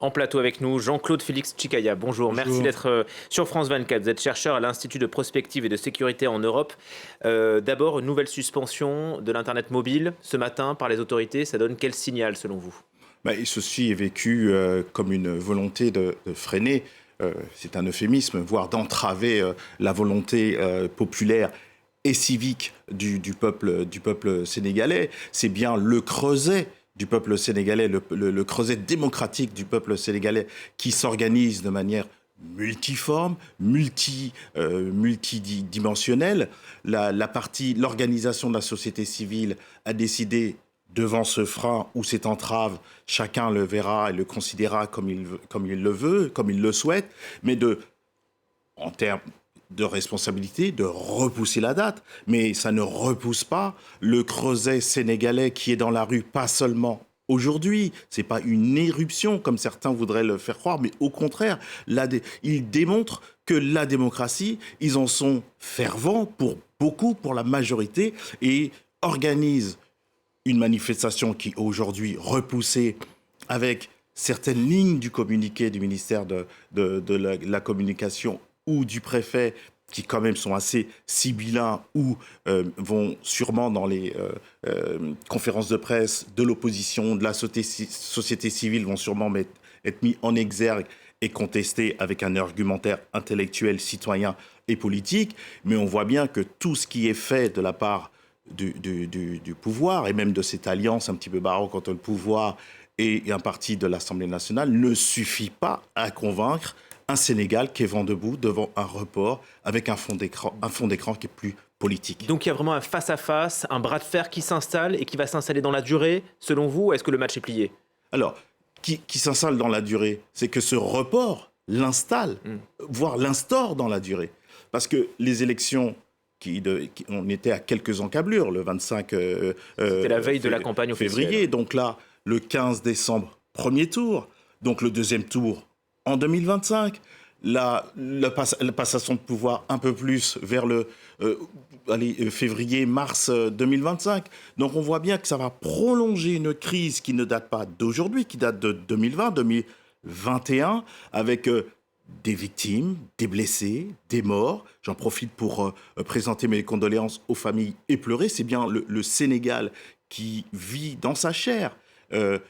En plateau avec nous, Jean-Claude Félix Chikaya. Bonjour, merci Bonjour. d'être sur France 24. Vous êtes chercheur à l'Institut de prospective et de sécurité en Europe. D'abord, une nouvelle suspension de l'Internet mobile ce matin par les autorités. Ça donne quel signal selon vous? Ceci est vécu comme une volonté de freiner, c'est un euphémisme, voire d'entraver la volonté populaire et civique du peuple sénégalais. C'est bien le creuset du peuple sénégalais, le creuset démocratique du peuple sénégalais qui s'organise de manière multiforme, multidimensionnelle. L'organisation de la société civile a décidé devant ce frein ou cette entrave, chacun le verra et le considérera comme il le veut, comme il le souhaite, mais en termes de responsabilité, de repousser la date. Mais ça ne repousse pas le creuset sénégalais qui est dans la rue, pas seulement aujourd'hui. C'est pas une éruption, comme certains voudraient le faire croire, mais au contraire, ils démontrent que la démocratie, ils en sont fervents pour beaucoup, pour la majorité, et organisent une manifestation qui aujourd'hui repoussée avec certaines lignes du communiqué du ministère de la Communication ou du préfet qui quand même sont assez sibyllins ou vont sûrement dans les conférences de presse de l'opposition, de la société civile vont sûrement être mis en exergue et contestés avec un argumentaire intellectuel, citoyen et politique. Mais on voit bien que tout ce qui est fait de la part du pouvoir et même de cette alliance un petit peu baroque entre le pouvoir et un parti de l'Assemblée nationale ne suffit pas à convaincre un Sénégal qui est vent debout devant un report avec un fond d'écran qui est plus politique. Donc il y a vraiment un face-à-face, un bras de fer qui s'installe et qui va s'installer dans la durée, selon vous, ou est-ce que le match est plié? Alors, qui s'installe dans la durée, c'est que ce report l'installe, voire l'instaure dans la durée. Parce que les élections on était à quelques encablures, le 25 C'était la veille de la campagne officielle. Février. Donc là, le 15 décembre, premier tour. Donc le deuxième tour en 2025. La passation de pouvoir un peu plus vers le février-mars 2025. Donc on voit bien que ça va prolonger une crise qui ne date pas d'aujourd'hui, qui date de 2020, 2021, avec des victimes, des blessés, des morts. J'en profite pour présenter mes condoléances aux familles éplorées. C'est bien le Sénégal qui vit dans sa chair le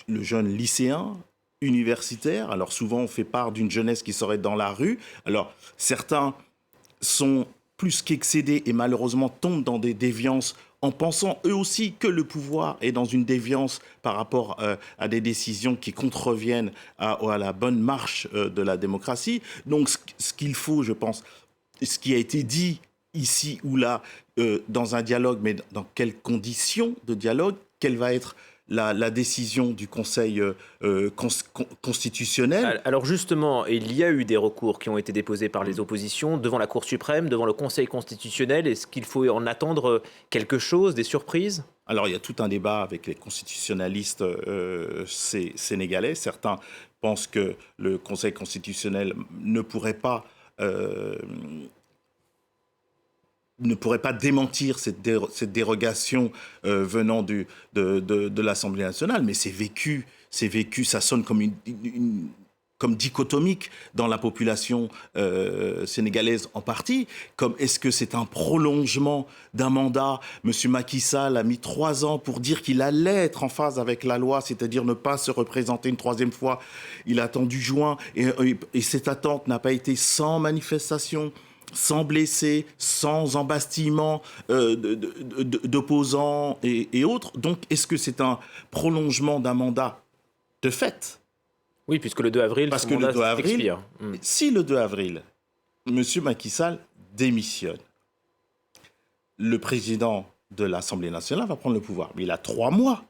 jeune lycéen, universitaire. Alors souvent, on fait part d'une jeunesse qui serait dans la rue. Alors certains sont plus qu'excédés et malheureusement tombent dans des déviances en pensant eux aussi que le pouvoir est dans une déviance par rapport à des décisions qui contreviennent à la bonne marche de la démocratie. Donc ce qu'il faut, je pense, ce qui a été dit ici ou là dans un dialogue, mais dans quelles conditions de dialogue, quelle va être la décision du Conseil constitutionnel. Alors justement, il y a eu des recours qui ont été déposés par les oppositions devant la Cour suprême, devant le Conseil constitutionnel. Est-ce qu'il faut en attendre quelque chose, des surprises? Alors il y a tout un débat avec les constitutionnalistes sénégalais. Certains pensent que le Conseil constitutionnel ne pourrait pas démentir cette dérogation venant de l'Assemblée nationale, mais c'est vécu, ça sonne comme comme dichotomique dans la population sénégalaise en partie, comme est-ce que c'est un prolongement d'un mandat? Monsieur Macky Sall a mis 3 ans pour dire qu'il allait être en phase avec la loi, c'est-à-dire ne pas se représenter une troisième fois. Il a attendu juin et cette attente n'a pas été sans manifestation, sans blessés, sans embastillement d'opposants et autres. Donc, est-ce que c'est un prolongement d'un mandat de fait? Oui, puisque le 2 avril, Parce son que le mandat 2 avril, expire. si le 2 avril, M. Macky Sall démissionne, le président de l'Assemblée nationale va prendre le pouvoir. Mais il a 3 mois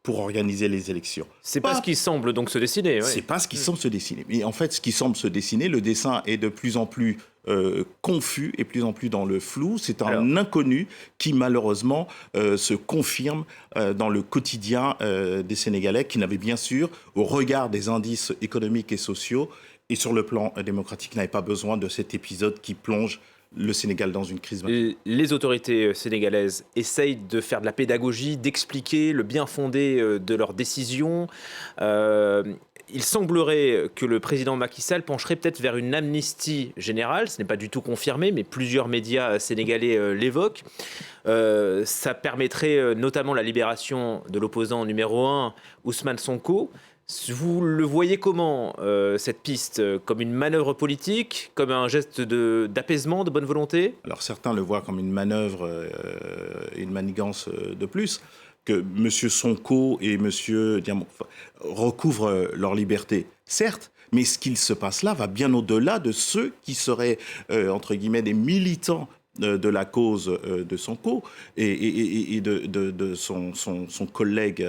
pour organiser les élections. C'est pas ce qui semble donc se dessiner. C'est pas ce qui semble se dessiner. Mais en fait, ce qui semble se dessiner, le dessin est de plus en plus confus et plus en plus dans le flou. C'est un inconnu qui, malheureusement, se confirme dans le quotidien des Sénégalais qui n'avaient bien sûr, au regard des indices économiques et sociaux, et sur le plan démocratique, n'avaient pas besoin de cet épisode qui plonge le Sénégal dans une crise. Les autorités sénégalaises essayent de faire de la pédagogie, d'expliquer le bien fondé de leurs décisions. Il semblerait que le président Macky Sall pencherait peut-être vers une amnistie générale. Ce n'est pas du tout confirmé, mais plusieurs médias sénégalais l'évoquent. Ça permettrait notamment la libération de l'opposant numéro 1, Ousmane Sonko. Vous le voyez comment, cette piste? Comme une manœuvre politique? Comme un geste d'apaisement, de bonne volonté? Alors certains le voient comme une manœuvre et une manigance de plus, que M. Sonko et M. Diamant recouvrent leur liberté. Certes, mais ce qu'il se passe là va bien au-delà de ceux qui seraient, entre guillemets, des militants de la cause de Sonko et de son collègue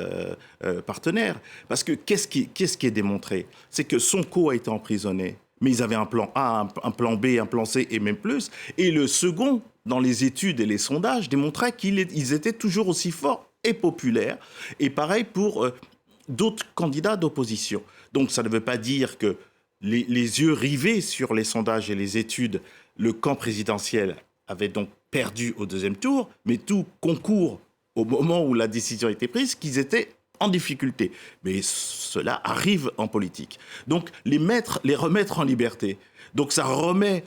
partenaire. Parce que qu'est-ce qui est démontré? C'est que Sonko a été emprisonné, mais ils avaient un plan A, un plan B, un plan C et même plus. Et le second, dans les études et les sondages, démontrait qu'ils étaient toujours aussi forts et populaires. Et pareil pour d'autres candidats d'opposition. Donc ça ne veut pas dire que les yeux rivés sur les sondages et les études, le camp présidentiel avait donc perdu au deuxième tour, mais tout concourt au moment où la décision a été prise qu'ils étaient en difficulté. Mais cela arrive en politique. Donc les remettre en liberté. Donc ça remet.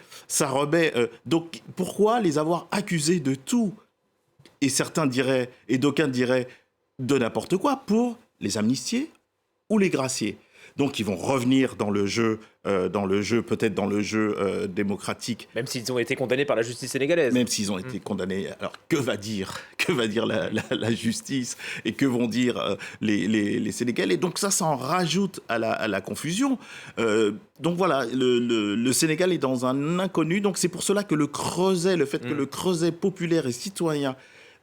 Donc pourquoi les avoir accusés de tout? Et certains diraient, et d'aucuns diraient, de n'importe quoi pour les amnistier ou les gracier. Donc ils vont revenir dans le jeu, peut-être dans le jeu démocratique. Même s'ils ont été condamnés par la justice sénégalaise. Même s'ils ont été condamnés. Alors que va dire la justice et que vont dire les Sénégalais? Donc ça en rajoute à la confusion. Donc voilà, le Sénégal est dans un inconnu. Donc c'est pour cela que le fait que le creuset populaire et citoyen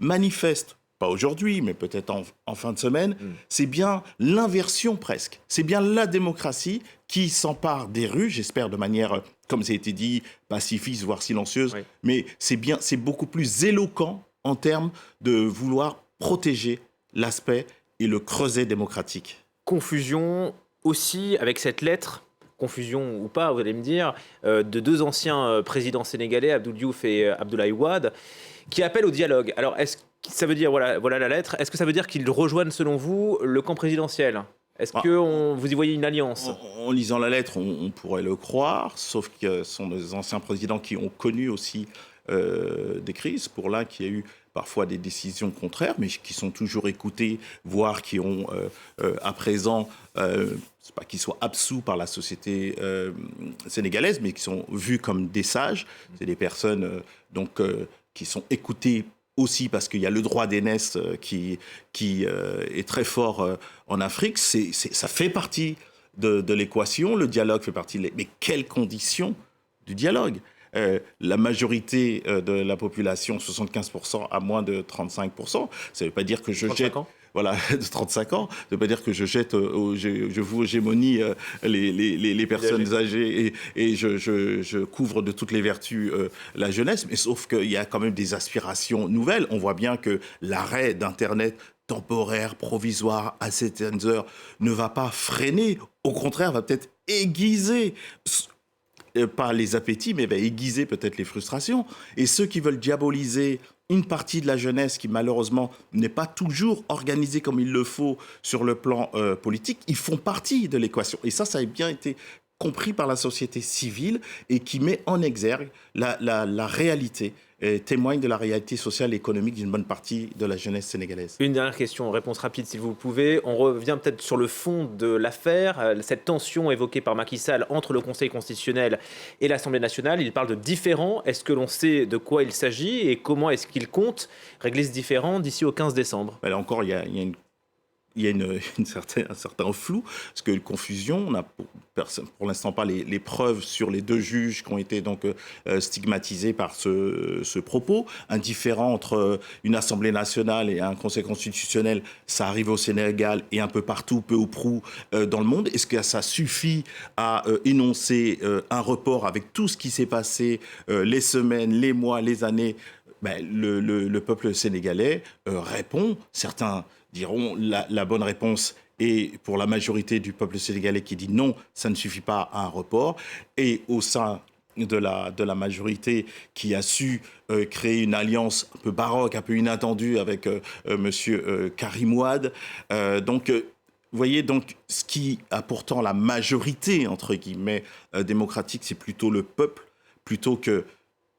manifeste, pas aujourd'hui, mais peut-être en fin de semaine, c'est bien l'inversion presque. C'est bien la démocratie qui s'empare des rues, j'espère de manière, comme ça a été dit, pacifiste, voire silencieuse, oui. Mais c'est beaucoup plus éloquent en termes de vouloir protéger l'aspect et le creuset démocratique. Confusion aussi avec cette lettre, confusion ou pas, vous allez me dire, de deux anciens présidents sénégalais, Abdou Diouf et Abdoulaye Wade, qui appellent au dialogue. Alors, est-ce que ça veut dire, voilà la lettre, est-ce que ça veut dire qu'ils rejoignent, selon vous, le camp présidentiel? Est-ce que vous y voyez une alliance? En lisant la lettre, on pourrait le croire, sauf que ce sont des anciens présidents qui ont connu aussi des crises. Pour l'un, qui a eu parfois des décisions contraires, mais qui sont toujours écoutés, voire qui ont, à présent, c'est pas qu'ils soient absous par la société sénégalaise, mais qui sont vus comme des sages. C'est des personnes qui sont écoutées aussi parce qu'il y a le droit d'aînesse qui est très fort en Afrique. Ça fait partie de l'équation, le dialogue fait partie Mais quelles conditions du dialogue? La majorité de la population, 75%, à moins de 35%, ça ne veut pas dire que je jette... Voilà, de 35 ans. Ça ne veut pas dire que je jette, je vous hégémonie les personnes âgées et je couvre de toutes les vertus la jeunesse, mais sauf qu'il y a quand même des aspirations nouvelles. On voit bien que l'arrêt d'Internet temporaire, provisoire, à certaines heures, ne va pas freiner. Au contraire, va peut-être aiguiser... pas les appétits, mais aiguiser peut-être les frustrations. Et ceux qui veulent diaboliser une partie de la jeunesse qui, malheureusement, n'est pas toujours organisée comme il le faut sur le plan politique, ils font partie de l'équation. Et ça a bien été compris par la société civile et qui met en exergue la réalité, témoigne de la réalité sociale et économique d'une bonne partie de la jeunesse sénégalaise. Une dernière question, réponse rapide si vous le pouvez. On revient peut-être sur le fond de l'affaire, cette tension évoquée par Macky Sall entre le Conseil constitutionnel et l'Assemblée nationale. Il parle de différends. Est-ce que l'on sait de quoi il s'agit et comment est-ce qu'il compte régler ce différend d'ici au 15 décembre? Là encore, il y a un certain flou, parce que confusion, on n'a pour l'instant pas les preuves sur les deux juges qui ont été donc stigmatisés par ce propos. Un différend entre une Assemblée nationale et un Conseil constitutionnel, ça arrive au Sénégal et un peu partout, peu ou prou, dans le monde. Est-ce que ça suffit à énoncer un report avec tout ce qui s'est passé, les semaines, les mois, les années? Le peuple sénégalais répond. Certains diront la bonne réponse est pour la majorité du peuple sénégalais qui dit non, ça ne suffit pas à un report. Et au sein de la majorité qui a su créer une alliance un peu baroque, un peu inattendue avec Monsieur Karim Ouad. Vous voyez, donc, ce qui a pourtant la majorité, entre guillemets, démocratique, c'est plutôt le peuple, plutôt que,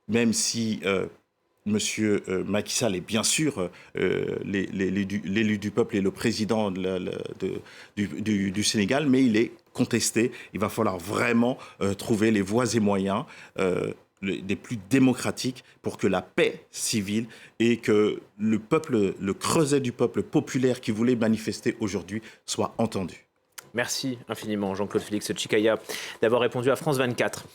même si Monsieur Macky Sall est bien sûr l'élu du peuple et le président du Sénégal, mais il est contesté. Il va falloir vraiment trouver les voies et moyens des plus démocratiques pour que la paix civile et que le peuple, le creuset du peuple populaire qui voulait manifester aujourd'hui soit entendu. Merci infiniment Jean-Claude Félix Tchikaya d'avoir répondu à France 24.